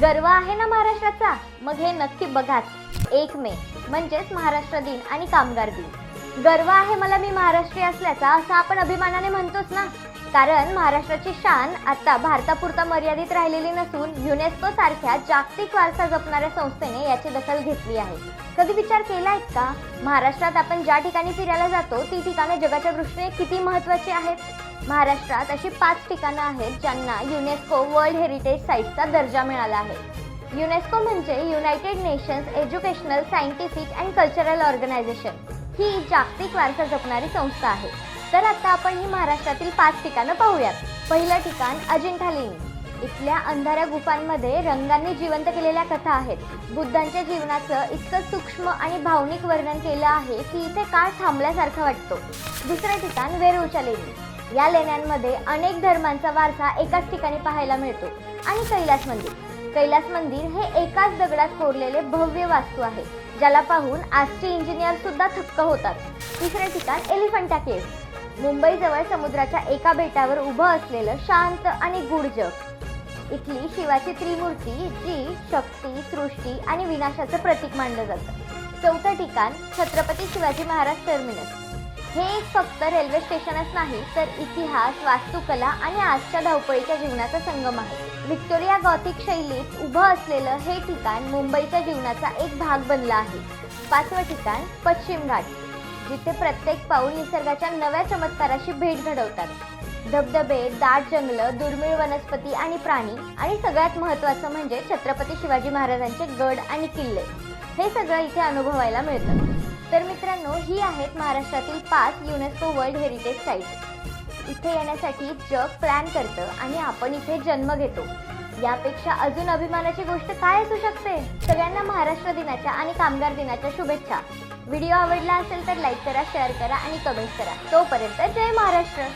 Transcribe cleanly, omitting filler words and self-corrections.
गर्व आहे ना महाराष्ट्राचा? मग हे नक्की बघाच. 1 मे म्हणजेच महाराष्ट्र दिन आणि कामगार दिन. गर्व आहे मला मी महाराष्ट्रीय असल्याचा, असं आपण अभिमानाने म्हणतोच ना. कारण महाराष्ट्राची शान आता भारतापुरता मर्यादित राहिलेली नसून युनेस्को सारख्या जागतिक वारसा जपणाऱ्या संस्थेने याची दखल घेतली आहे. कधी विचार केलाय का, महाराष्ट्रात आपण ज्या ठिकाणी फिरायला जातो ती ठिकाणे जगाच्या दृष्टीने किती महत्त्वाची आहेत? महाराष्ट्रात अशी 5 ठिकाणं आहेत ज्यांना युनेस्को वर्ल्ड हेरिटेज साईटचा दर्जा मिळाला आहे. युनेस्को म्हणजे United nations educational, scientific and cultural organisation. ही जागतिक वारसा जपणारी संस्था आहे. तर आता आपण ही महाराष्ट्रातील 5 ठिकाणं पाहूयात. पहिलं ठिकाण अजिंठा लेणी. इथल्या अंधाऱ्या गुफांमध्ये रंगांनी जिवंत केलेल्या कथा आहेत. बुद्धांच्या जीवनाचं इतकं सूक्ष्म आणि भावनिक वर्णन केलं आहे की इथे काळ थांबल्यासारखा वाटतो. दुसरं ठिकाण वेरूळच्या लेणी. या लेण्यांमध्ये अनेक धर्मांचा वारसा एकाच ठिकाणी पाहायला मिळतो. आणि कैलास मंदिर. कैलास मंदिर हे एकाच दगडात कोरलेले भव्य वास्तू आहे, ज्याला पाहून आजचे इंजिनियर सुद्धा थक्क होतात. तिसरे ठिकाण एलिफंटा केव्ह. मुंबईजवळ समुद्राच्या एका बेटावर उभं असलेलं शांत आणि गूढ जग. इथली शिवाची त्रिमूर्ती, जी शक्ती, सृष्टी आणि विनाशाचं प्रतीक मानलं जातं. चौथं ठिकाण छत्रपती शिवाजी महाराज टर्मिनस. हे एक फक्त रेल्वे स्टेशनच नाही, तर इतिहास, वास्तुकला आणि आजच्या धावपळीच्या जीवनाचा संगम आहे. व्हिक्टोरिया गॉथिक शैलीत उभं असलेलं हे ठिकाण मुंबईच्या जीवनाचा एक भाग बनलं आहे. 5वं ठिकाण पश्चिम घाट, जिथे प्रत्येक पाऊल निसर्गाच्या नव्या चमत्काराशी भेट घडवतात. धबधबे, दाट जंगलं, दुर्मिळ वनस्पती आणि प्राणी, आणि सगळ्यात महत्त्वाचं म्हणजे छत्रपती शिवाजी महाराजांचे गड आणि किल्ले. हे सगळं इथे अनुभवायला मिळतं. तर मित्रांनो, ही आहेत महाराष्ट्रातील 5 युनेस्को वर्ल्ड हेरिटेज साईट. इथे येण्यासाठी जग प्लॅन करतं आणि आपण इथे जन्म घेतो. यापेक्षा अजून अभिमानाची गोष्ट काय असू शकते? सगळ्यांना महाराष्ट्र दिनाच्या आणि कामगार दिनाच्या शुभेच्छा. व्हिडिओ आवडला असेल तर लाईक करा, शेअर करा आणि कमेंट करा. तोपर्यंत जय महाराष्ट्र.